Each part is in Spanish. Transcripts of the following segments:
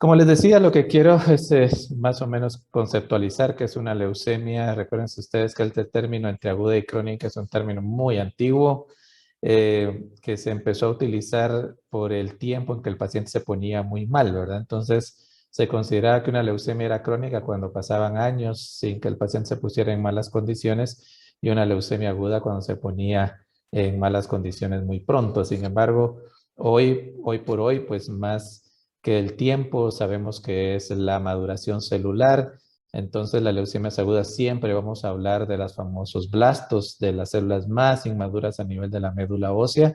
Como les decía, lo que quiero es más o menos conceptualizar qué es una leucemia. Recuerden ustedes que el término entre aguda y crónica es un término muy antiguo que se empezó a utilizar por el tiempo en que el paciente se ponía muy mal, ¿verdad? Entonces, se consideraba que una leucemia era crónica cuando pasaban años sin que el paciente se pusiera en malas condiciones y una leucemia aguda cuando se ponía en malas condiciones muy pronto. Sin embargo, hoy por hoy, pues más que el tiempo, sabemos que es la maduración celular. Entonces, la leucemia aguda siempre vamos a hablar de los famosos blastos, de las células más inmaduras a nivel de la médula ósea.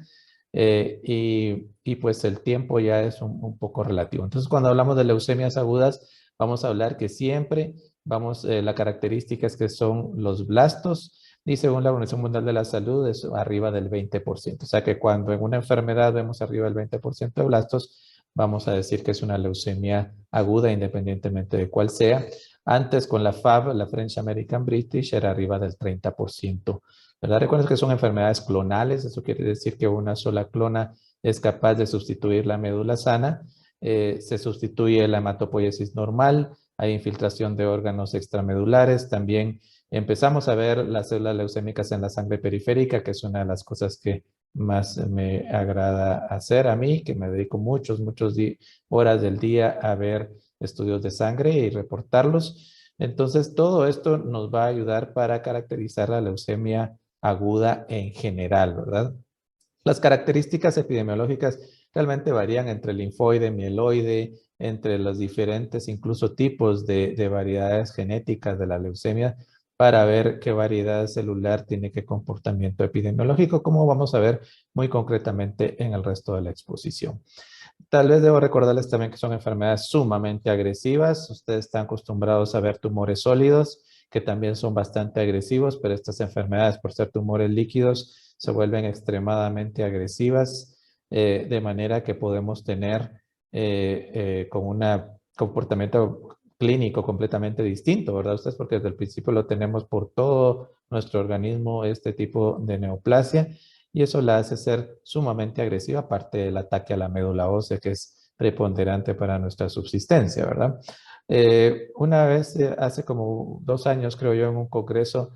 Y pues el tiempo ya es un poco relativo. Entonces, cuando hablamos de leucemias agudas, vamos a hablar que siempre la característica es que son los blastos y según la Organización Mundial de la Salud es arriba del 20%. O sea que cuando en una enfermedad vemos arriba del 20% de blastos, vamos a decir que es una leucemia aguda independientemente de cuál sea. Antes con la FAB, la French American British, era arriba del 30%. ¿Verdad? Recuerden que son enfermedades clonales, eso quiere decir que una sola clona es capaz de sustituir la médula sana. Se sustituye la hematopoiesis normal, hay infiltración de órganos extramedulares, también empezamos a ver las células leucémicas en la sangre periférica, que es una de las cosas que más me agrada hacer a mí, que me dedico muchas horas del día a ver estudios de sangre y reportarlos. Entonces, todo esto nos va a ayudar para caracterizar la leucemia aguda en general, ¿verdad? Las características epidemiológicas realmente varían entre linfoide, mieloide, entre los diferentes incluso tipos de variedades genéticas de la leucemia para ver qué variedad celular tiene qué comportamiento epidemiológico, como vamos a ver muy concretamente en el resto de la exposición. Tal vez debo recordarles también que son enfermedades sumamente agresivas. Ustedes están acostumbrados a ver tumores sólidos, que también son bastante agresivos, pero estas enfermedades, por ser tumores líquidos, se vuelven extremadamente agresivas, de manera que podemos tener con un comportamiento clínico completamente distinto, ¿verdad? Ustedes porque desde el principio lo tenemos por todo nuestro organismo, este tipo de neoplasia y eso la hace ser sumamente agresiva, aparte del ataque a la médula ósea, que es preponderante para nuestra subsistencia, ¿verdad? Una vez, hace como 2 años, creo yo, en un congreso,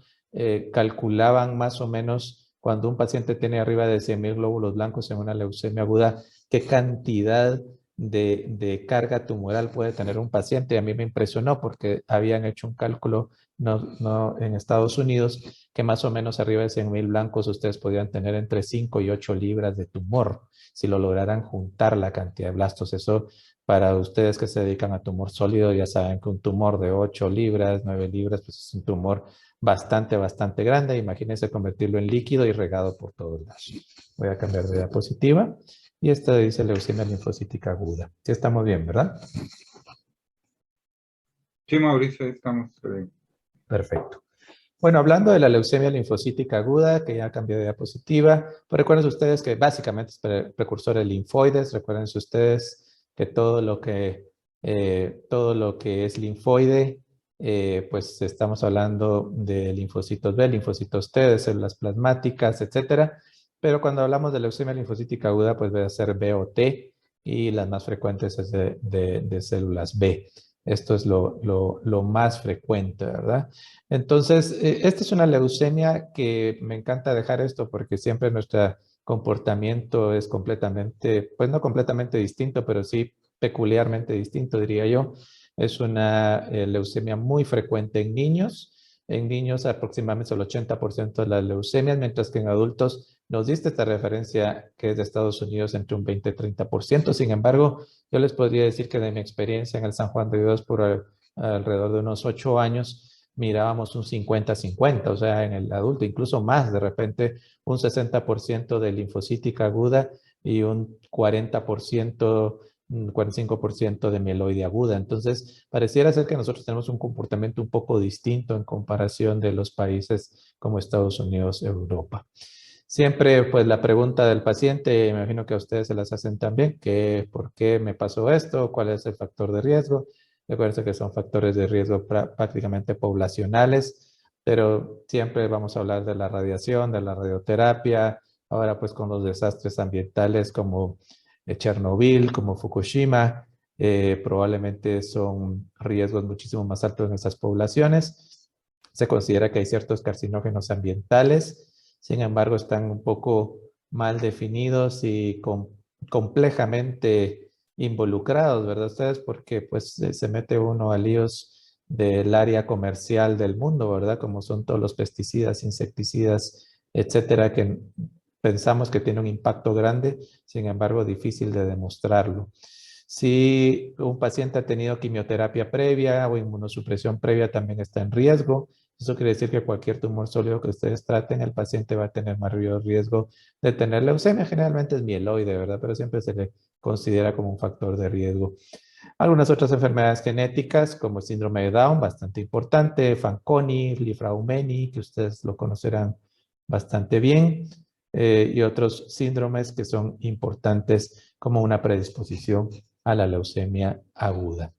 calculaban más o menos cuando un paciente tiene arriba de 100,000 glóbulos blancos en una leucemia aguda, qué cantidad de carga tumoral puede tener un paciente. A mí me impresionó porque habían hecho un cálculo no, en Estados Unidos que más o menos arriba de 100,000 blancos ustedes podían tener entre 5 y 8 libras de tumor si lo lograran juntar la cantidad de blastos. Eso para ustedes que se dedican a tumor sólido ya saben que un tumor de 8 libras, 9 libras, pues es un tumor bastante grande. Imagínense convertirlo en líquido y regado por todos lados. Voy a cambiar de diapositiva. Y esta dice leucemia linfocítica aguda. Sí estamos bien, ¿verdad? Sí, Mauricio, estamos. Perfecto. Bueno, hablando de la leucemia linfocítica aguda, que ya cambié de diapositiva, pues recuerden ustedes que básicamente es precursor de linfoides. Recuerden ustedes que todo lo que es linfoide, pues estamos hablando de linfocitos B, linfocitos T, de células plasmáticas, etcétera. Pero cuando hablamos de leucemia linfocítica aguda, pues debe ser B o T y las más frecuentes es de células B. Esto es lo más frecuente, ¿verdad? Entonces, esta es una leucemia que me encanta dejar esto porque siempre nuestro comportamiento es completamente, pues no completamente distinto, pero sí peculiarmente distinto, diría yo. Es una leucemia muy frecuente en niños. En niños aproximadamente el 80% de las leucemias, mientras que en adultos nos diste esta referencia que es de Estados Unidos entre un 20 y 30%. Sin embargo, yo les podría decir que de mi experiencia en el San Juan de Dios por alrededor de unos 8 años, mirábamos un 50-50, o sea, en el adulto, incluso más, de repente un 60% de linfocítica aguda y un 40%, un 45% de mieloide aguda. Entonces, pareciera ser que nosotros tenemos un comportamiento un poco distinto en comparación de los países como Estados Unidos, Europa. Siempre, pues, la pregunta del paciente, me imagino que a ustedes se las hacen también, que ¿por qué me pasó esto? ¿Cuál es el factor de riesgo? Recuerden que son factores de riesgo prácticamente poblacionales, pero siempre vamos a hablar de la radiación, de la radioterapia, ahora pues con los desastres ambientales como Chernobyl, como Fukushima, probablemente son riesgos muchísimo más altos en estas poblaciones. Se considera que hay ciertos carcinógenos ambientales, sin embargo, están un poco mal definidos y complejamente involucrados, ¿verdad ustedes? Porque pues se mete uno a líos del área comercial del mundo, ¿verdad? Como son todos los pesticidas, insecticidas, etcétera, que pensamos que tiene un impacto grande, sin embargo, difícil de demostrarlo. Si un paciente ha tenido quimioterapia previa o inmunosupresión previa, también está en riesgo. Eso quiere decir que cualquier tumor sólido que ustedes traten, el paciente va a tener mayor riesgo de tener leucemia. Generalmente es mieloide, ¿verdad? Pero siempre se le considera como un factor de riesgo. Algunas otras enfermedades genéticas, como el síndrome de Down, bastante importante, Fanconi, Lifraumeni, que ustedes lo conocerán bastante bien, y otros síndromes que son importantes como una predisposición a la leucemia aguda.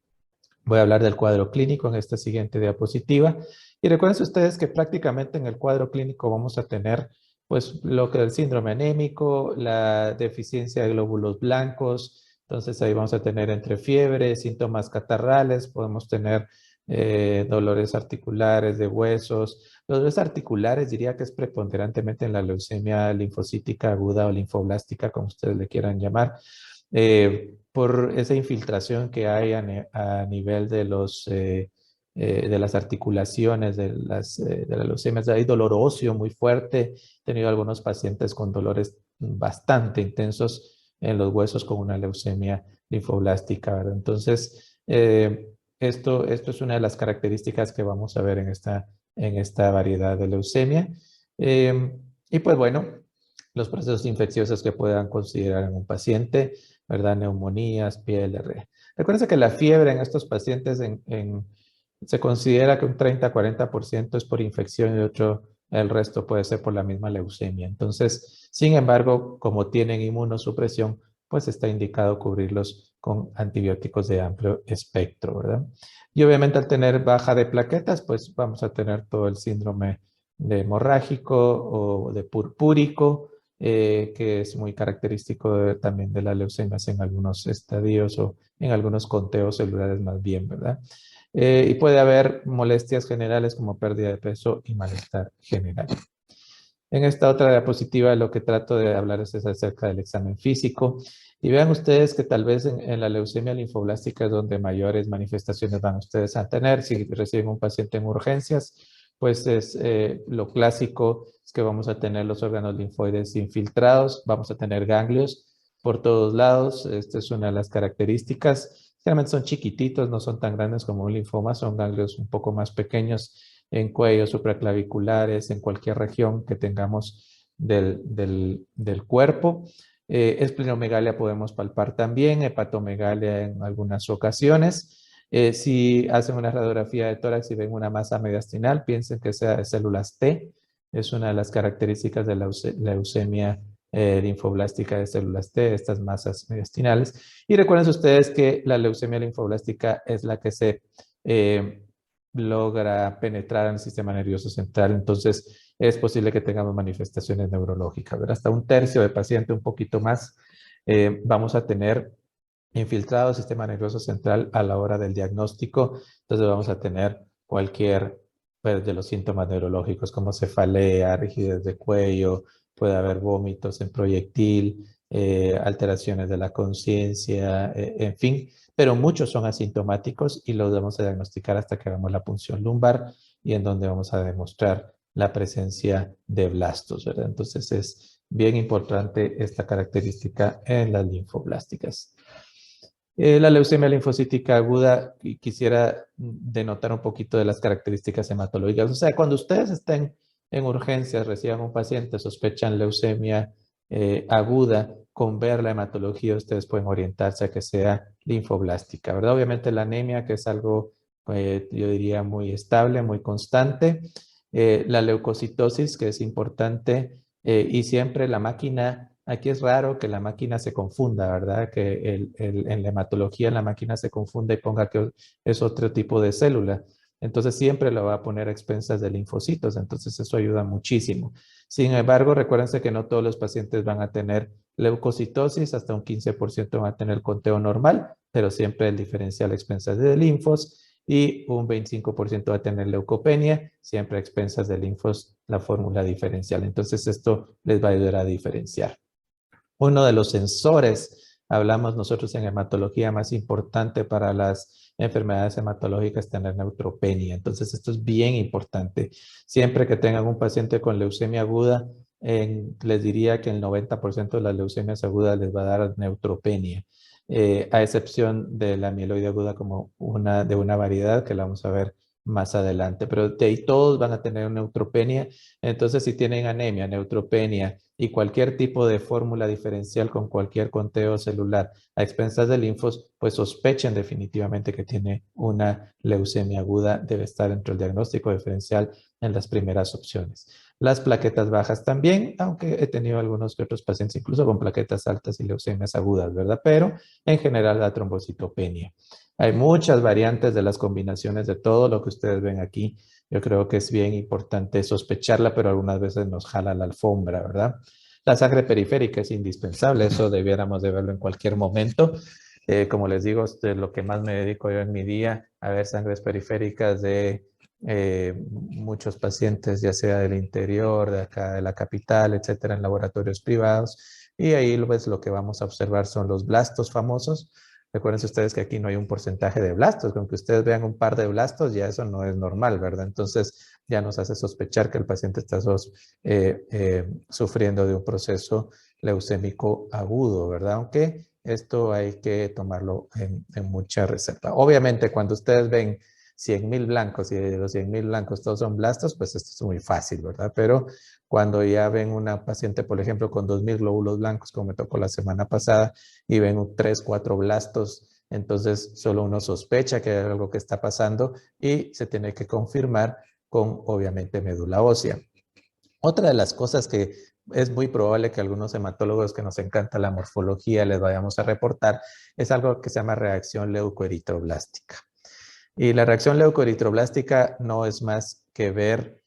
Voy a hablar del cuadro clínico en esta siguiente diapositiva. Y recuerden ustedes que prácticamente en el cuadro clínico vamos a tener pues lo que es el síndrome anémico, la deficiencia de glóbulos blancos. Entonces ahí vamos a tener entre fiebre, síntomas catarrales, podemos tener dolores articulares de huesos. Los dolores articulares diría que es preponderantemente en la leucemia linfocítica aguda o linfoblástica, como ustedes le quieran llamar. Por esa infiltración que hay a nivel de de las articulaciones de las leucemias. Hay dolor óseo muy fuerte. He tenido algunos pacientes con dolores bastante intensos en los huesos con una leucemia linfoblástica, ¿verdad? Entonces, esto es una de las características que vamos a ver en esta variedad de leucemia. Y pues bueno, los procesos infecciosos que puedan considerar en un paciente, ¿verdad? Neumonías, PLR. Recuerden que la fiebre en estos pacientes se considera que un 30-40% es por infección y el resto puede ser por la misma leucemia. Entonces, sin embargo, como tienen inmunosupresión, pues está indicado cubrirlos con antibióticos de amplio espectro, ¿verdad? Y obviamente al tener baja de plaquetas, pues vamos a tener todo el síndrome de hemorrágico o de purpúrico, que es muy característico también de la leucemia en algunos estadios o en algunos conteos celulares más bien, ¿verdad? Y puede haber molestias generales como pérdida de peso y malestar general. En esta otra diapositiva lo que trato de hablar es acerca del examen físico. Y vean ustedes que tal vez en la leucemia linfoblástica es donde mayores manifestaciones van ustedes a tener. Si reciben un paciente en urgencias, pues es lo clásico es que vamos a tener los órganos linfoides infiltrados, vamos a tener ganglios por todos lados. Esta es una de las características. Generalmente son chiquititos, no son tan grandes como un linfoma, son ganglios un poco más pequeños en cuello, supraclaviculares, en cualquier región que tengamos del cuerpo. Esplenomegalia podemos palpar también, hepatomegalia en algunas ocasiones. Si hacen una radiografía de tórax y ven una masa mediastinal, piensen que sea de células T. Es una de las características de la leucemia linfoblástica de células T, estas masas mediastinales. Y recuerden ustedes que la leucemia linfoblástica es la que se logra penetrar en el sistema nervioso central. Entonces, es posible que tengamos manifestaciones neurológicas, ¿verdad? Hasta un tercio de paciente, un poquito más, vamos a tener infiltrado el sistema nervioso central a la hora del diagnóstico. Entonces, vamos a tener cualquier pues, de los síntomas neurológicos como cefalea, rigidez de cuello, puede haber vómitos en proyectil, alteraciones de la conciencia, en fin, pero muchos son asintomáticos y los vamos a diagnosticar hasta que hagamos la punción lumbar y en donde vamos a demostrar la presencia de blastos, ¿verdad? Entonces es bien importante esta característica en las linfoblásticas. La leucemia linfocítica aguda, quisiera denotar un poquito de las características hematológicas. O sea, cuando ustedes estén en urgencias, reciban un paciente, sospechan leucemia aguda, con ver la hematología, ustedes pueden orientarse a que sea linfoblástica, ¿verdad? Obviamente la anemia, que es algo, yo diría, muy estable, muy constante. La leucocitosis, que es importante, y siempre la máquina. Aquí es raro que la máquina se confunda, ¿verdad? Que en la hematología la máquina se confunda y ponga que es otro tipo de célula. Entonces siempre lo va a poner a expensas de linfocitos, entonces eso ayuda muchísimo. Sin embargo, recuérdense que no todos los pacientes van a tener Leucocitosis, hasta un 15% van a tener conteo normal, pero siempre el diferencial a expensas de linfos, y un 25% va a tener leucopenia, siempre a expensas de linfos, la fórmula diferencial. Entonces esto les va a ayudar a diferenciar. Uno de los sensores, hablamos nosotros en hematología, más importante para las enfermedades hematológicas, tener neutropenia. Entonces, esto es bien importante. Siempre que tengan un paciente con leucemia aguda, les diría que el 90% de las leucemias agudas les va a dar neutropenia, a excepción de la mieloide aguda como de una variedad que la vamos a ver más adelante. Pero de ahí todos van a tener neutropenia. Entonces, si tienen anemia, neutropenia, y cualquier tipo de fórmula diferencial con cualquier conteo celular a expensas de linfos, pues sospechen definitivamente que tiene una leucemia aguda, debe estar dentro del diagnóstico diferencial en las primeras opciones. Las plaquetas bajas también, aunque he tenido algunos que otros pacientes incluso con plaquetas altas y leucemias agudas, ¿verdad? Pero en general la trombocitopenia. Hay muchas variantes de las combinaciones de todo lo que ustedes ven aquí. Yo creo que es bien importante sospecharla, pero algunas veces nos jala la alfombra, ¿verdad? La sangre periférica es indispensable, eso debiéramos de verlo en cualquier momento. Como les digo, es lo que más me dedico yo en mi día, a ver sangres periféricas de muchos pacientes, ya sea del interior, de acá de la capital, etcétera, en laboratorios privados. Y ahí pues, lo que vamos a observar son los blastos famosos. Recuerden ustedes que aquí no hay un porcentaje de blastos, con que ustedes vean un par de blastos, ya eso no es normal, ¿verdad? Entonces ya nos hace sospechar que el paciente está sufriendo de un proceso leucémico agudo, ¿verdad? Aunque esto hay que tomarlo en mucha reserva. Obviamente, cuando ustedes ven 100,000 blancos y de los 100,000 blancos todos son blastos, pues esto es muy fácil, ¿verdad? Pero cuando ya ven una paciente, por ejemplo, con 2,000 glóbulos blancos, como me tocó la semana pasada, y ven 3, 4 blastos, entonces solo uno sospecha que hay algo que está pasando y se tiene que confirmar con, obviamente, médula ósea. Otra de las cosas que es muy probable que algunos hematólogos que nos encanta la morfología les vayamos a reportar es algo que se llama reacción leucoeritroblástica. Y la reacción leucoeritroblástica no es más que ver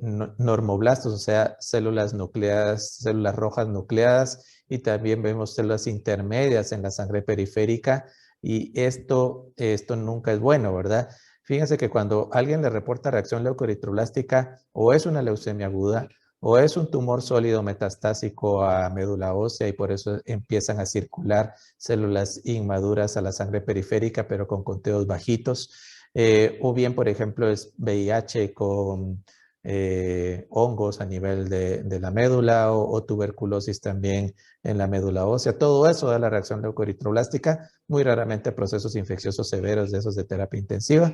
normoblastos, o sea, células nucleadas, células rojas nucleadas, y también vemos células intermedias en la sangre periférica, y esto nunca es bueno, ¿verdad? Fíjense que cuando alguien le reporta reacción leucoeritroblástica, o es una leucemia aguda, o es un tumor sólido metastásico a médula ósea y por eso empiezan a circular células inmaduras a la sangre periférica, pero con conteos bajitos. O bien, por ejemplo, es VIH con hongos a nivel de la médula o tuberculosis también en la médula ósea. Todo eso da la reacción leucoeritroblástica, muy raramente procesos infecciosos severos de esos de terapia intensiva,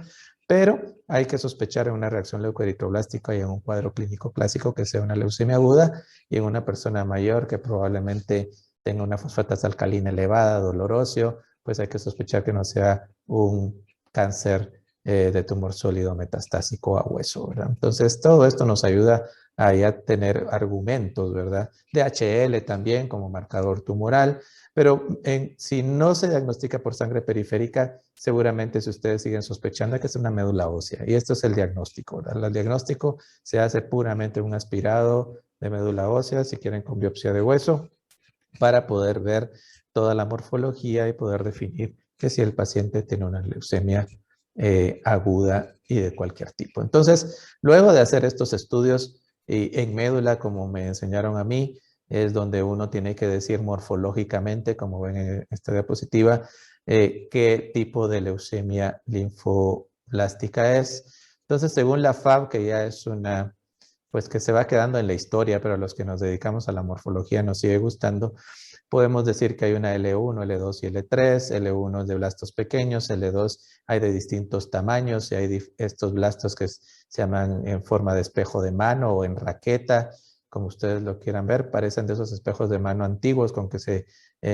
pero hay que sospechar en una reacción leucoeritroblástica y en un cuadro clínico clásico que sea una leucemia aguda y en una persona mayor que probablemente tenga una fosfatasa alcalina elevada, dolor óseo, pues hay que sospechar que no sea un cáncer de tumor sólido metastásico a hueso, ¿verdad? Entonces, todo esto nos ayuda a ya tener argumentos, ¿verdad? DHL también como marcador tumoral, pero si no se diagnostica por sangre periférica, seguramente si ustedes siguen sospechando que es una médula ósea. Y esto es el diagnóstico, ¿verdad? El diagnóstico se hace puramente un aspirado de médula ósea, si quieren con biopsia de hueso, para poder ver toda la morfología y poder definir que si el paciente tiene una leucemia aguda y de cualquier tipo. Entonces, luego de hacer estos estudios en médula, como me enseñaron a mí, es donde uno tiene que decir morfológicamente, como ven en esta diapositiva, qué tipo de leucemia linfoblástica es. Entonces, según la FAB, que ya es una, pues que se va quedando en la historia, pero a los que nos dedicamos a la morfología nos sigue gustando, podemos decir que hay una L1, L2 y L3. L1 es de blastos pequeños, L2 hay de distintos tamaños y hay estos blastos que se llaman en forma de espejo de mano o en raqueta, como ustedes lo quieran ver. Parecen de esos espejos de mano antiguos con que se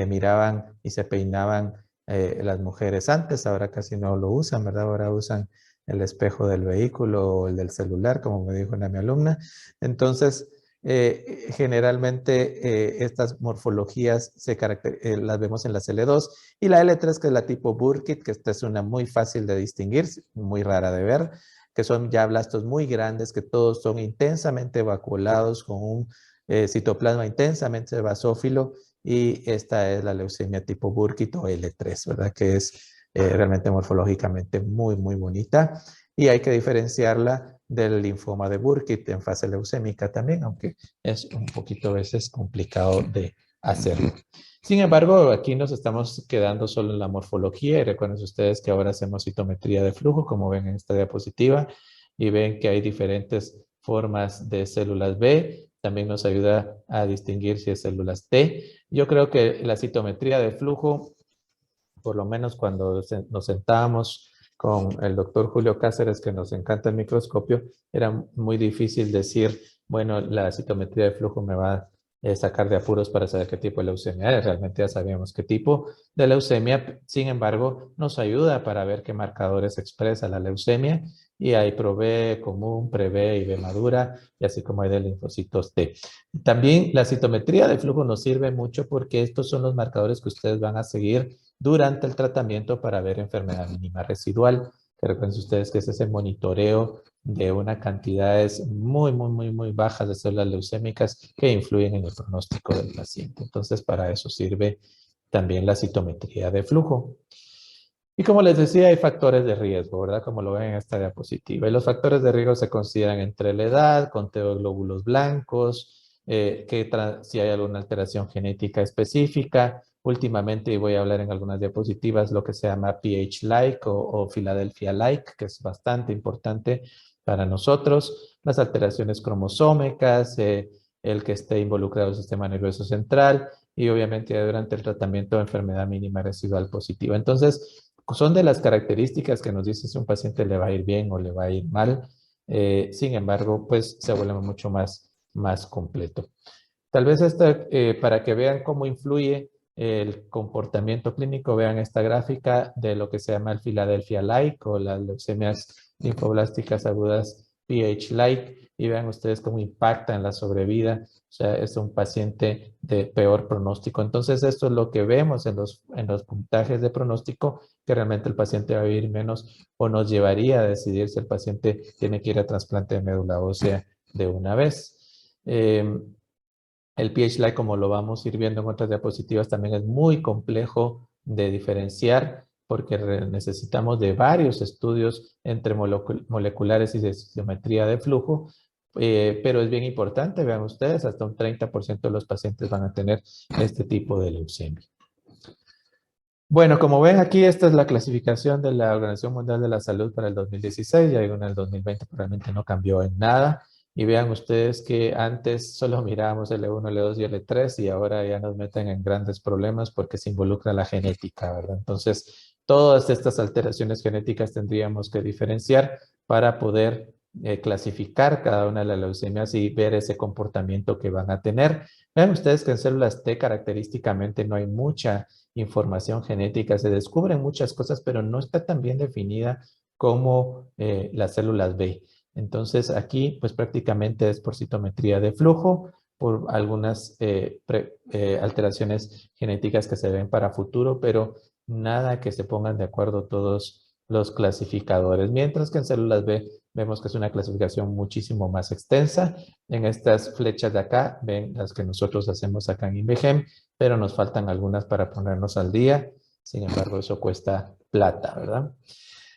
miraban y se peinaban las mujeres antes. Ahora casi no lo usan, ¿verdad? Ahora usan el espejo del vehículo o el del celular, como me dijo una mi alumna. Entonces, generalmente estas morfologías las vemos en la L2 y la L3, que es la tipo Burkitt, que esta es una muy fácil de distinguir, muy rara de ver, que son ya blastos muy grandes, que todos son intensamente vacuolados con un citoplasma intensamente basófilo y esta es la leucemia tipo Burkitt o L3, ¿verdad? Que es realmente morfológicamente muy, muy bonita y hay que diferenciarla del linfoma de Burkitt en fase leucémica también, aunque es un poquito a veces complicado de hacerlo. Sin embargo, aquí nos estamos quedando solo en la morfología y recuerden ustedes que ahora hacemos citometría de flujo, como ven en esta diapositiva, y ven que hay diferentes formas de células B. También nos ayuda a distinguir si es células T. Yo creo que la citometría de flujo, por lo menos cuando nos sentábamos con el doctor Julio Cáceres, que nos encanta el microscopio, era muy difícil decir, bueno, la citometría de flujo me va a sacar de apuros para saber qué tipo de leucemia es. Realmente ya sabíamos qué tipo de leucemia, sin embargo, nos ayuda para ver qué marcadores expresa la leucemia y hay ProB común, PreB y B madura, y así como hay de linfocitos T. También la citometría de flujo nos sirve mucho porque estos son los marcadores que ustedes van a seguir durante el tratamiento para ver enfermedad mínima residual. Que recuerden ustedes que es ese monitoreo de unas cantidades muy, muy, muy, muy bajas de células leucémicas que influyen en el pronóstico del paciente. Entonces, para eso sirve también la citometría de flujo. Y como les decía, hay factores de riesgo, ¿verdad? Como lo ven en esta diapositiva. Y los factores de riesgo se consideran entre la edad, conteo de glóbulos blancos, si hay alguna alteración genética específica. Últimamente, y voy a hablar en algunas diapositivas, lo que se llama pH-like o Philadelphia-like, que es bastante importante para nosotros. Las alteraciones cromosómicas, el que esté involucrado el sistema nervioso central y obviamente durante el tratamiento de enfermedad mínima residual positiva. Entonces, son de las características que nos dice si un paciente le va a ir bien o le va a ir mal. Sin embargo, pues se vuelve mucho más completo. Tal vez para que vean cómo influye el comportamiento clínico, vean esta gráfica de lo que se llama el Philadelphia-like o las leucemias linfoblásticas agudas pH-like y vean ustedes cómo impacta en la sobrevida. O sea, es un paciente de peor pronóstico. Entonces, esto es lo que vemos en los puntajes de pronóstico, que realmente el paciente va a vivir menos o nos llevaría a decidir si el paciente tiene que ir a trasplante de médula ósea de una vez. El pH-like, como lo vamos a ir viendo en otras diapositivas, también es muy complejo de diferenciar porque necesitamos de varios estudios entre moleculares y de geometría de flujo, pero es bien importante, vean ustedes, hasta un 30% de los pacientes van a tener este tipo de leucemia. Bueno, como ven aquí, esta es la clasificación de la Organización Mundial de la Salud para el 2016, ya digo, en el 2020 probablemente no cambió en nada. Y vean ustedes que antes solo mirábamos L1, L2 y L3 y ahora ya nos meten en grandes problemas porque se involucra la genética, ¿verdad? Entonces, todas estas alteraciones genéticas tendríamos que diferenciar para poder clasificar cada una de las leucemias y ver ese comportamiento que van a tener. Vean ustedes que en células T característicamente no hay mucha información genética, se descubren muchas cosas, pero no está tan bien definida como las células B. Entonces aquí pues prácticamente es por citometría de flujo, por algunas alteraciones genéticas que se ven para futuro, pero nada que se pongan de acuerdo todos los clasificadores. Mientras que en células B vemos que es una clasificación muchísimo más extensa. En estas flechas de acá ven las que nosotros hacemos acá en INVEGEM, pero nos faltan algunas para ponernos al día. Sin embargo, eso cuesta plata, ¿verdad?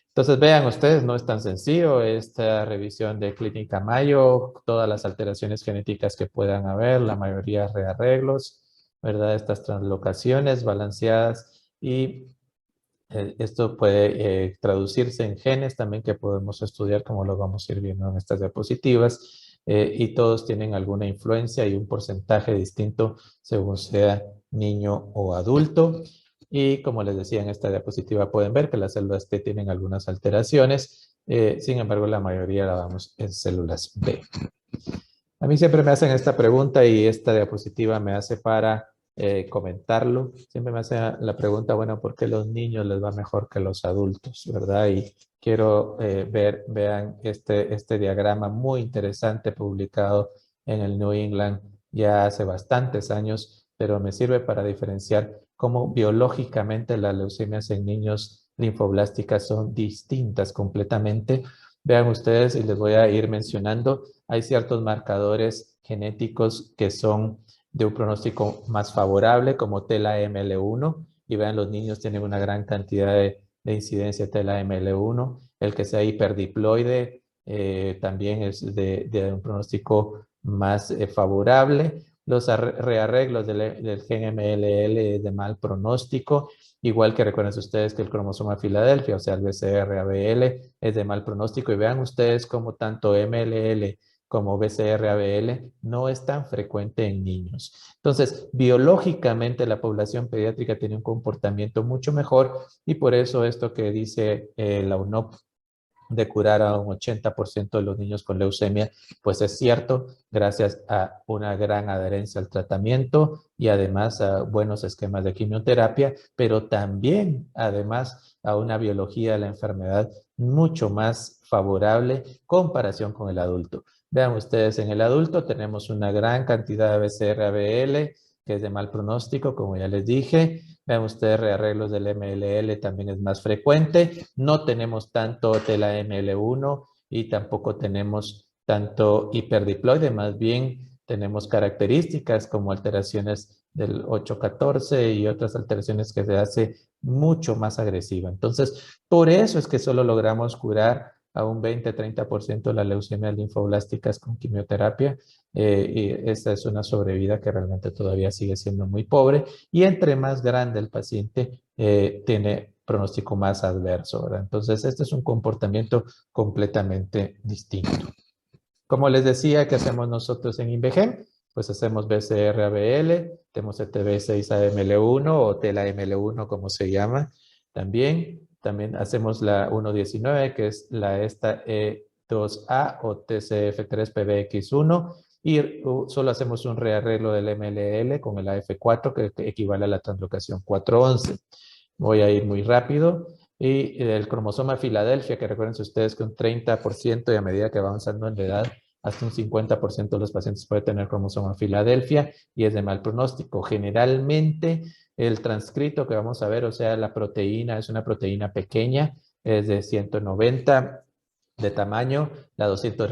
Entonces, vean ustedes, no es tan sencillo esta revisión de Clínica Mayo, todas las alteraciones genéticas que puedan haber, la mayoría rearreglos, ¿verdad? Estas translocaciones balanceadas y esto puede traducirse en genes también que podemos estudiar, como lo vamos a ir viendo en estas diapositivas, y todos tienen alguna influencia y un porcentaje distinto según sea niño o adulto. Y como les decía en esta diapositiva, pueden ver que las células T tienen algunas alteraciones, sin embargo, la mayoría la damos en células B. A mí siempre me hacen esta pregunta y esta diapositiva me hace para comentarlo. Siempre me hacen la pregunta, bueno, ¿por qué los niños les va mejor que los adultos, verdad? Y quiero vean este diagrama muy interesante publicado en el New England ya hace bastantes años, pero me sirve para diferenciar cómo biológicamente las leucemias en niños linfoblásticas son distintas completamente. Vean ustedes y les voy a ir mencionando, hay ciertos marcadores genéticos que son de un pronóstico más favorable como TELA-ML1, y vean, los niños tienen una gran cantidad de incidencia TELA-ML1. El que sea hiperdiploide también es de un pronóstico más favorable. Los rearreglos del gen MLL es de mal pronóstico, igual que recuerden ustedes que el cromosoma Filadelfia, o sea, el BCR-ABL, es de mal pronóstico. Y vean ustedes cómo tanto MLL como BCR-ABL no es tan frecuente en niños. Entonces, biológicamente la población pediátrica tiene un comportamiento mucho mejor, y por eso esto que dice la UNOP de curar a un 80% de los niños con leucemia, pues es cierto, gracias a una gran adherencia al tratamiento y además a buenos esquemas de quimioterapia, pero también además a una biología de la enfermedad mucho más favorable en comparación con el adulto. Vean ustedes, en el adulto tenemos una gran cantidad de BCR-ABL, que es de mal pronóstico, como ya les dije. Vean ustedes, rearreglos del MLL también es más frecuente. No tenemos tanto TELA-ML1 y tampoco tenemos tanto hiperdiploide, más bien tenemos características como alteraciones del 814 y otras alteraciones que se hace mucho más agresiva. Entonces, por eso es que solo logramos curar a un 20-30% de las leucemias linfoblásticas con quimioterapia, y esta es una sobrevida que realmente todavía sigue siendo muy pobre, y entre más grande el paciente tiene pronóstico más adverso, ¿verdad? Entonces, este es un comportamiento completamente distinto. Como les decía, ¿qué hacemos nosotros en INVEGEM? Pues hacemos BCR-ABL, tenemos ETB6-AML1 o TELA-ML1, como se llama. También hacemos la 119, que es la esta E2A o TCF3-PBX1, y solo hacemos un rearreglo del MLL con el AF4, que equivale a la translocación 411. Voy a ir muy rápido. Y el cromosoma Filadelfia, que recuerden ustedes que un 30% y a medida que va avanzando en la edad, hasta un 50% de los pacientes puede tener cromosoma Filadelfia y es de mal pronóstico. Generalmente el transcrito que vamos a ver, o sea, la proteína, es una proteína pequeña, es de 190 de tamaño. La 200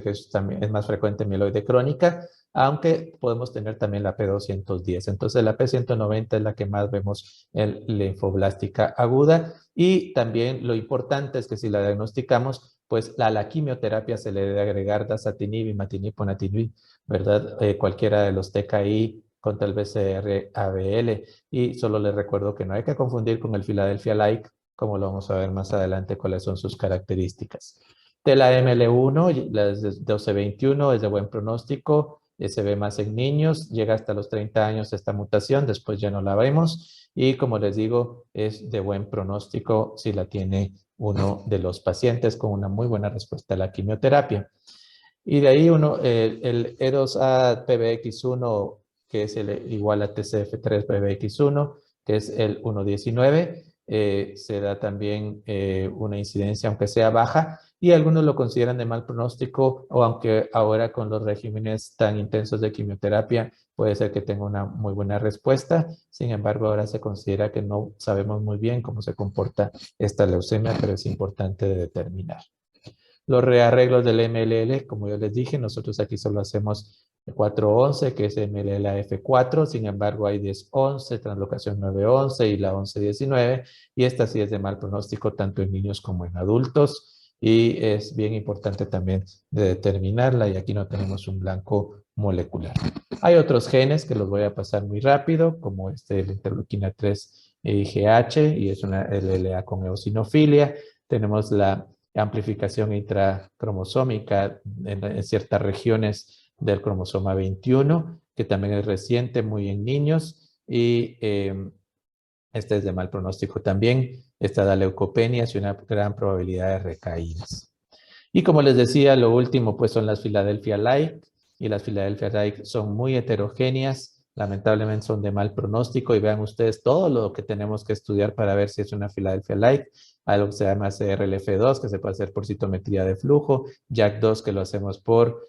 que es más frecuente en mieloide crónica, aunque podemos tener también la P210. Entonces la P190 es la que más vemos en linfoblástica aguda, y también lo importante es que si la diagnosticamos, pues a la quimioterapia se le debe agregar dasatinib, imatinib, ponatinib, ¿verdad? Cualquiera de los TKI contra el BCR-ABL. Y solo les recuerdo que no hay que confundir con el Philadelphia-like, como lo vamos a ver más adelante cuáles son sus características. TELA-ML1, la 1221, es de buen pronóstico, se ve más en niños, llega hasta los 30 años esta mutación, después ya no la vemos, y como les digo, es de buen pronóstico si la tiene uno de los pacientes con una muy buena respuesta a la quimioterapia. Y de ahí el E2A-PBX1, que es igual a TCF3-PBX1, que es el 119, se da también una incidencia, aunque sea baja, y algunos lo consideran de mal pronóstico, o aunque ahora con los regímenes tan intensos de quimioterapia puede ser que tenga una muy buena respuesta. Sin embargo, ahora se considera que no sabemos muy bien cómo se comporta esta leucemia, pero es importante de determinar. Los rearreglos del MLL, como yo les dije, nosotros aquí solo hacemos 411, que es MLL-AF4, sin embargo hay 1011, translocación 911 y la 1119, y esta sí es de mal pronóstico tanto en niños como en adultos, y es bien importante también de determinarla, y aquí no tenemos un blanco molecular. Hay otros genes que los voy a pasar muy rápido, como la interleuquina 3 IgH, y es una LLA con eosinofilia. Tenemos la amplificación intracromosómica en ciertas regiones del cromosoma 21, que también es reciente, muy en niños, y este es de mal pronóstico también. Esta da leucopenias y una gran probabilidad de recaídas. Y como les decía, lo último pues son las Philadelphia-like, y las Philadelphia-like son muy heterogéneas, lamentablemente son de mal pronóstico, y vean ustedes todo lo que tenemos que estudiar para ver si es una Philadelphia-like. Algo que se llama CRLF2, que se puede hacer por citometría de flujo, JAK2, que lo hacemos por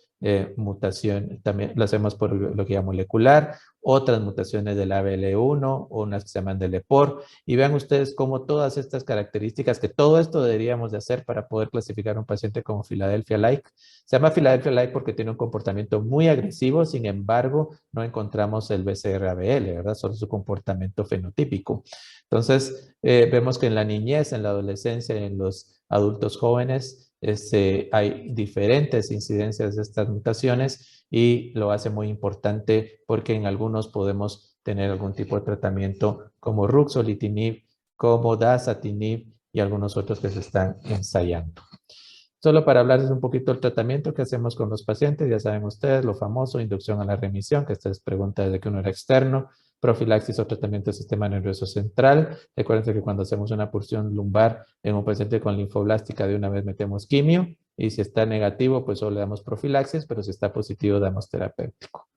mutación, también lo hacemos por biología molecular, otras mutaciones del ABL1 o unas que se llaman de LEPOR. Y vean ustedes cómo todas estas características, que todo esto deberíamos de hacer para poder clasificar a un paciente como Philadelphia-like. Se llama Philadelphia-like porque tiene un comportamiento muy agresivo, sin embargo, no encontramos el BCR-ABL, ¿verdad? Solo su comportamiento fenotípico. Entonces, vemos que en la niñez, en la adolescencia, en los adultos jóvenes, hay diferentes incidencias de estas mutaciones y lo hace muy importante porque en algunos podemos tener algún tipo de tratamiento como ruxolitinib, como dasatinib y algunos otros que se están ensayando. Solo para hablarles un poquito del tratamiento que hacemos con los pacientes, ya saben ustedes, lo famoso, inducción a la remisión, que esta es pregunta desde que uno era externo, profilaxis o tratamiento del sistema nervioso central. Recuerden que cuando hacemos una punción lumbar en un paciente con linfoblástica, de una vez metemos quimio, y si está negativo, pues solo le damos profilaxis, pero si está positivo, damos terapéutico.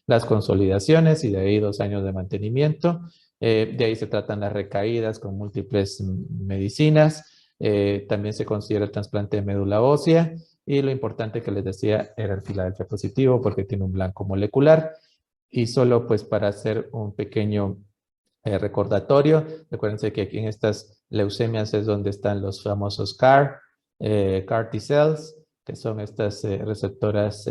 Las consolidaciones y de ahí 2 años de mantenimiento. De ahí se tratan las recaídas con múltiples medicinas. También se considera el trasplante de médula ósea y lo importante que les decía era el Philadelphia positivo porque tiene un blanco molecular. Y solo pues para hacer un pequeño recordatorio, recuérdense que aquí en estas leucemias es donde están los famosos CAR T cells, que son estas receptoras,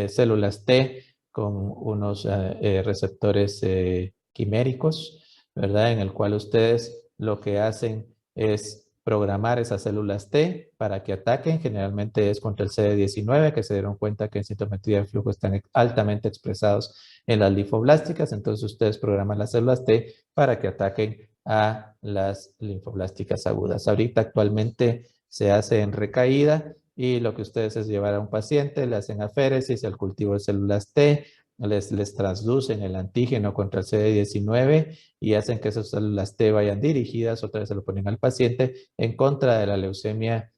células T con unos receptores quiméricos, ¿verdad? En el cual ustedes lo que hacen es programar esas células T para que ataquen. Generalmente es contra el CD19, que se dieron cuenta que en sintometría de flujo están altamente expresados en las linfoblásticas. Entonces ustedes programan las células T para que ataquen a las linfoblásticas agudas. Ahorita actualmente se hace en recaída y lo que ustedes es llevar a un paciente, le hacen aféresis, el cultivo de células T, les transducen el antígeno contra el CD19 y hacen que esas células T vayan dirigidas, otra vez se lo ponen al paciente, en contra de la leucemia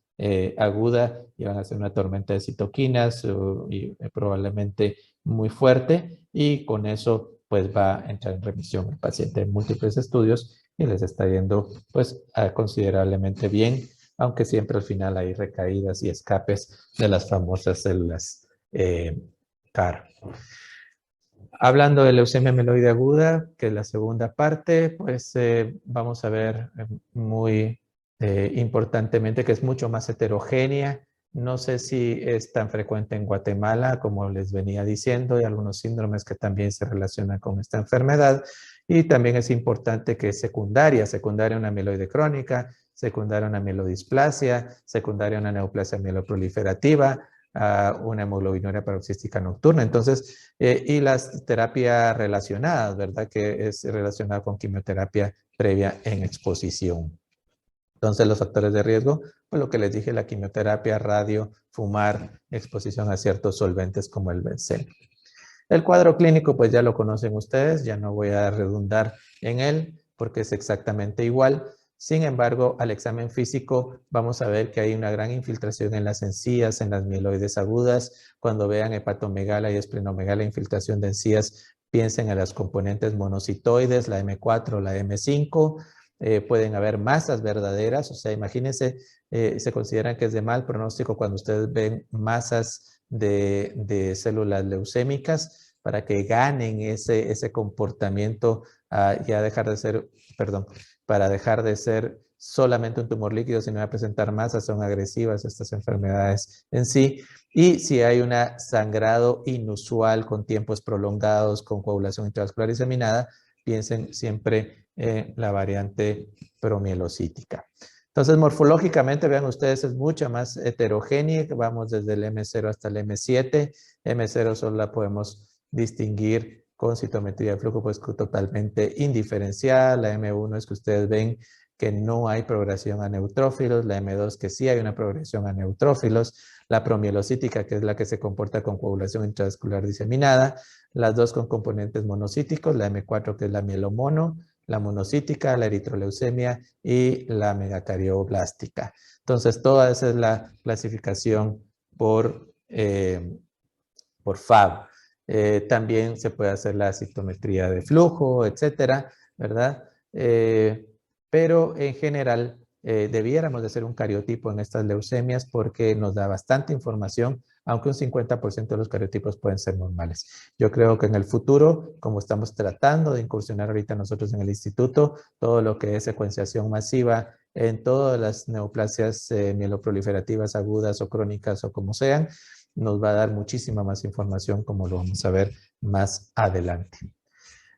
aguda, y van a hacer una tormenta de citoquinas y probablemente muy fuerte, y con eso pues va a entrar en remisión el paciente en múltiples estudios y les está yendo pues considerablemente bien, aunque siempre al final hay recaídas y escapes de las famosas células CAR. Hablando de leucemia mieloide aguda, que es la segunda parte, pues vamos a ver muy importantemente que es mucho más heterogénea. No sé si es tan frecuente en Guatemala, como les venía diciendo, y algunos síndromes que también se relacionan con esta enfermedad. Y también es importante que es secundaria a una mieloide crónica, secundaria a una mielodisplasia, secundaria a una neoplasia mieloproliferativa, a una hemoglobinuria paroxística nocturna. Entonces, y las terapias relacionadas, ¿verdad? Que es relacionada con quimioterapia previa en exposición. Entonces, los factores de riesgo, pues lo que les dije, la quimioterapia, radio, fumar, exposición a ciertos solventes como el benceno. El cuadro clínico, pues ya lo conocen ustedes, ya no voy a redundar en él porque es exactamente igual. Sin embargo, al examen físico vamos a ver que hay una gran infiltración en las encías, en las mieloides agudas. Cuando vean hepatomegalia y esplenomegalia, infiltración de encías, piensen en las componentes monocitoides, la M4, la M5. Pueden haber masas verdaderas, o sea, imagínense, se consideran que es de mal pronóstico cuando ustedes ven masas de células leucémicas para que ganen ese comportamiento, ya dejar de ser, perdón, para dejar de ser solamente un tumor líquido, sino a presentar masas, son agresivas estas enfermedades en sí. Y si hay un sangrado inusual con tiempos prolongados, con coagulación intravascular diseminada, piensen siempre en la variante promielocítica. Entonces, morfológicamente, vean ustedes, es mucho más heterogénea. Vamos desde el M0 hasta el M7. M0 solo la podemos distinguir con citometría de flujo, pues totalmente indiferenciada. La M1 es que ustedes ven que no hay progresión a neutrófilos. La M2 que sí hay una progresión a neutrófilos. La promielocítica, que es la que se comporta con coagulación intravascular diseminada. Las dos con componentes monocíticos. La M4 que es la mielomono, la monocítica, la eritroleucemia y la megacarioblástica. Entonces, toda esa es la clasificación por FAB. También se puede hacer la citometría de flujo, etcétera, ¿verdad? Pero en general debiéramos de hacer un cariotipo en estas leucemias porque nos da bastante información aunque un 50% de los cariotipos pueden ser normales. Yo creo que en el futuro, como estamos tratando de incursionar ahorita nosotros en el instituto, todo lo que es secuenciación masiva en todas las neoplasias mieloproliferativas agudas o crónicas o como sean, nos va a dar muchísima más información, como lo vamos a ver más adelante.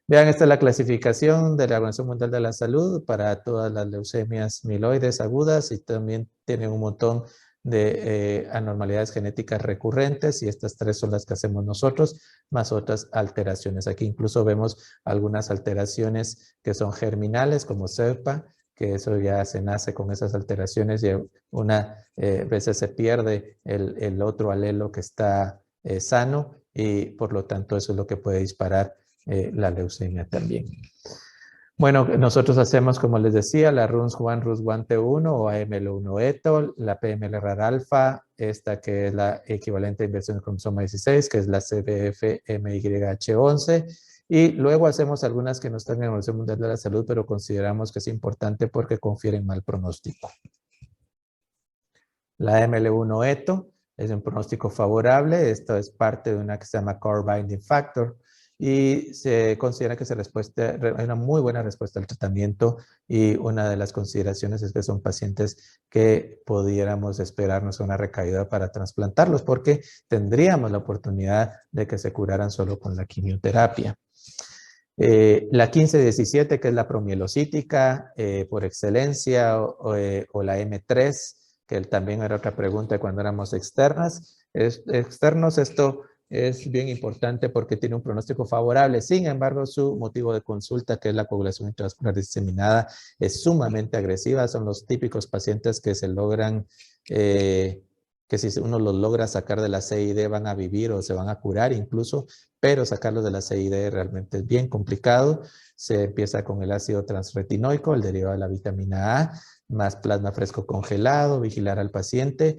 Vean, esta es la clasificación de la Organización Mundial de la Salud para todas las leucemias mieloides agudas y también tiene un montón de anormalidades genéticas recurrentes y estas tres son las que hacemos nosotros, más otras alteraciones. Aquí incluso vemos algunas alteraciones que son germinales como SERPA, que eso ya se nace con esas alteraciones y una veces se pierde el otro alelo que está sano y por lo tanto eso es lo que puede disparar la leucemia también. Bueno, nosotros hacemos, como les decía, la RUNS1, RUNS1T1 o AML1-ETO, la PMLR-alfa, esta que es la equivalente a inversión de cromosoma 16, que es la CBF-MYH11, y luego hacemos algunas que no están en la Organización Mundial de la Salud, pero consideramos que es importante porque confieren mal pronóstico. La ML1-ETO es un pronóstico favorable, esto es parte de una que se llama Core Binding Factor, y se considera que hay una muy buena respuesta al tratamiento y una de las consideraciones es que son pacientes que pudiéramos esperarnos una recaída para trasplantarlos porque tendríamos la oportunidad de que se curaran solo con la quimioterapia. La 15-17, que es la promielocítica por excelencia, o la M3, que también era otra pregunta cuando éramos externos, esto es bien importante porque tiene un pronóstico favorable. Sin embargo, su motivo de consulta, que es la coagulación intravascular diseminada, es sumamente agresiva. Son los típicos pacientes que se logran, que si uno los logra sacar de la CID van a vivir o se van a curar incluso, pero sacarlos de la CID realmente es bien complicado. Se empieza con el ácido transretinoico, el derivado de la vitamina A, más plasma fresco congelado, vigilar al paciente,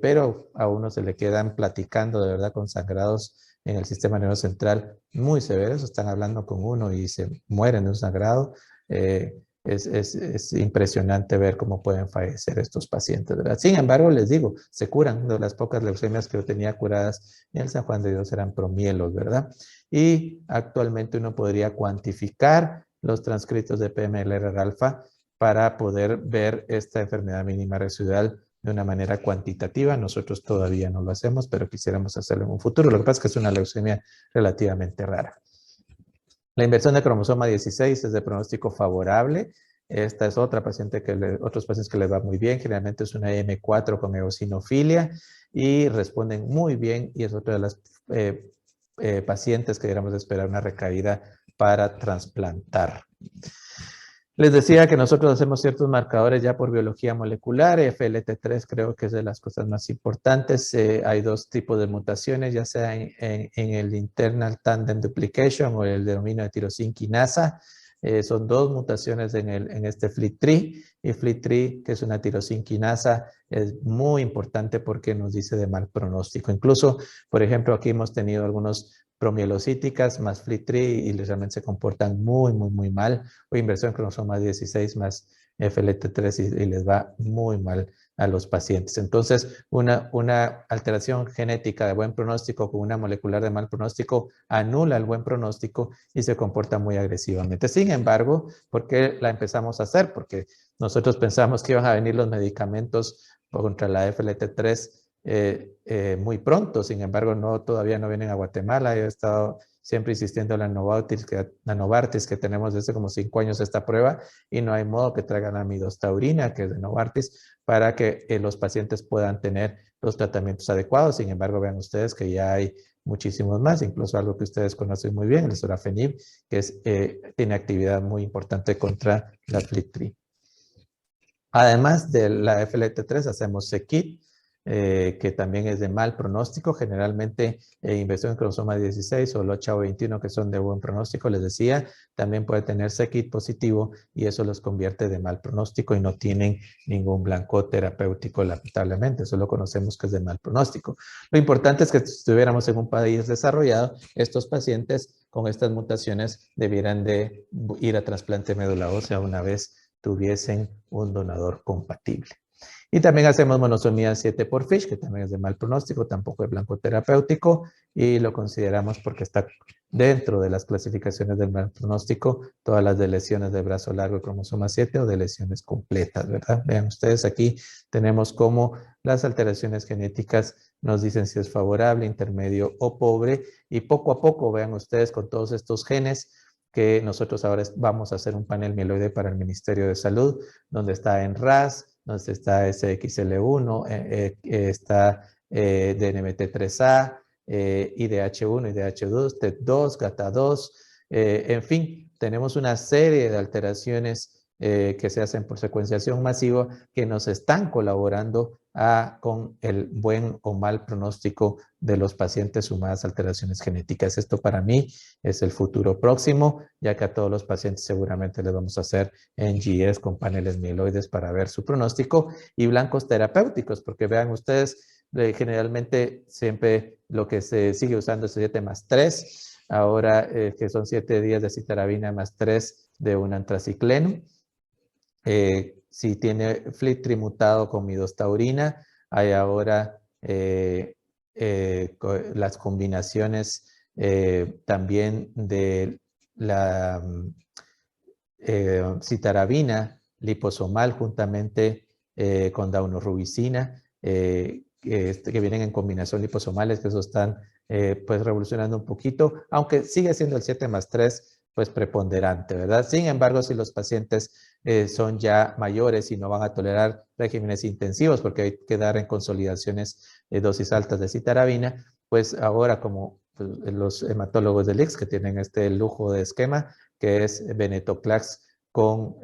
pero a uno se le quedan platicando de verdad con sangrados en el sistema nervioso central muy severos, están hablando con uno y se mueren de un sangrado. Es impresionante ver cómo pueden fallecer estos pacientes, ¿verdad? Sin embargo, les digo, se curan. De las pocas leucemias que yo tenía curadas en el San Juan de Dios eran promielos, ¿verdad? Y actualmente uno podría cuantificar los transcritos de PMLR-alfa para poder ver esta enfermedad mínima residual de una manera cuantitativa. Nosotros todavía no lo hacemos, pero quisiéramos hacerlo en un futuro. Lo que pasa es que es una leucemia relativamente rara. La inversión de cromosoma 16 es de pronóstico favorable. Esta es otra paciente otros pacientes que les va muy bien. Generalmente es una M4 con eosinofilia y responden muy bien y es otra de las pacientes que deberíamos esperar una recaída para trasplantar. Les decía que nosotros hacemos ciertos marcadores ya por biología molecular. FLT3 creo que es de las cosas más importantes. Hay dos tipos de mutaciones, ya sea en el internal tandem duplication o el dominio de tirosina quinasa. Son dos mutaciones en este FLT3 y FLT3, que es una tirosina quinasa, es muy importante porque nos dice de mal pronóstico. Incluso, por ejemplo, aquí hemos tenido algunos promielocíticas más FLT3 y realmente se comportan muy mal, o inversión cromosoma 16 más FLT3 y les va muy mal a los pacientes. Entonces, una alteración genética de buen pronóstico con una molecular de mal pronóstico anula el buen pronóstico y se comporta muy agresivamente. Sin embargo, ¿por qué la empezamos a hacer? Porque nosotros pensamos que iban a venir los medicamentos contra la FLT3 muy pronto. Sin embargo, todavía no vienen a Guatemala. Yo he estado siempre insistiendo en la Novartis, que tenemos desde como 5 años esta prueba y no hay modo que traigan la midostaurina, que es de Novartis, para que los pacientes puedan tener los tratamientos adecuados. Sin embargo, vean ustedes que ya hay muchísimos más, incluso algo que ustedes conocen muy bien, el sorafenib, que tiene actividad muy importante contra la FLT3. Además de la FLT3, hacemos c-KIT, que también es de mal pronóstico, generalmente inversión en cromosoma 16 o LOCHA21, que son de buen pronóstico, les decía, también puede tener c-KIT positivo y eso los convierte de mal pronóstico y no tienen ningún blanco terapéutico, lamentablemente, eso lo conocemos que es de mal pronóstico. Lo importante es que si estuviéramos en un país desarrollado, estos pacientes con estas mutaciones debieran de ir a trasplante de médula ósea una vez tuviesen un donador compatible. Y también hacemos monosomía 7 por FISH, que también es de mal pronóstico, tampoco es blanco terapéutico, y lo consideramos porque está dentro de las clasificaciones del mal pronóstico, todas las de lesiones de brazo largo y cromosoma 7 o de lesiones completas, ¿verdad? Vean ustedes aquí tenemos cómo las alteraciones genéticas nos dicen si es favorable, intermedio o pobre, y poco a poco, vean ustedes con todos estos genes, que nosotros ahora vamos a hacer un panel mieloide para el Ministerio de Salud, donde está en RAS, donde está SXL1, está DNMT3A, IDH1, IDH2, TET2, GATA2, en fin, tenemos una serie de alteraciones que se hacen por secuenciación masiva que nos están colaborando con el buen o mal pronóstico de los pacientes sumadas alteraciones genéticas. Esto para mí es el futuro próximo, ya que a todos los pacientes seguramente les vamos a hacer NGS con paneles mieloides para ver su pronóstico y blancos terapéuticos, porque vean ustedes, generalmente siempre lo que se sigue usando es 7+3, ahora que son 7 días de citarabina más 3 de un antracicleno. Si tiene FLT trimutado con midostaurina, hay ahora las combinaciones también de la citarabina liposomal juntamente con daunorubicina, que vienen en combinación liposomales, que eso están pues revolucionando un poquito, aunque sigue siendo el 7+3 pues preponderante, ¿verdad? Sin embargo, si los pacientes son ya mayores y no van a tolerar regímenes intensivos porque hay que dar en consolidaciones dosis altas de citarabina, pues ahora como pues, los hematólogos del IX que tienen este lujo de esquema, que es venetoclax con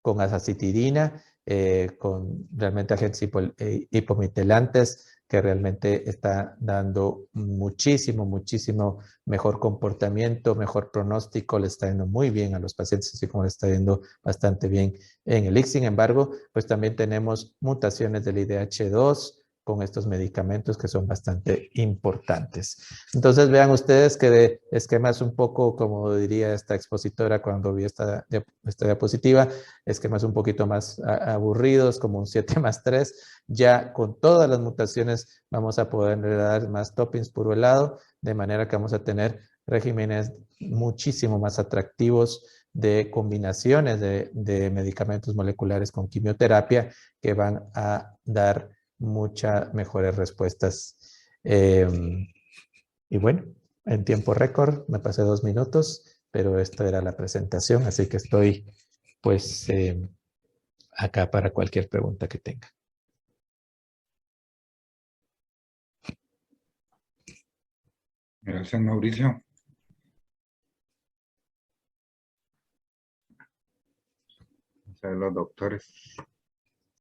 azacitidina, con realmente agentes hipomitelantes que realmente está dando muchísimo mejor comportamiento, mejor pronóstico, le está yendo muy bien a los pacientes, así como le está yendo bastante bien en el IX. Sin embargo, pues también tenemos mutaciones del IDH2 con estos medicamentos que son bastante importantes. Entonces vean ustedes que de esquemas un poco, como diría esta expositora cuando vi esta diapositiva, esquemas un poquito más aburridos, como un 7+3, ya con todas las mutaciones vamos a poder dar más toppings por helado, de manera que vamos a tener regímenes muchísimo más atractivos de combinaciones de medicamentos moleculares con quimioterapia que van a dar muchas mejores respuestas. Y bueno, en tiempo récord, me pasé 2 minutos, pero esta era la presentación, así que estoy pues acá para cualquier pregunta que tenga. Gracias, Mauricio. Gracias a los doctores.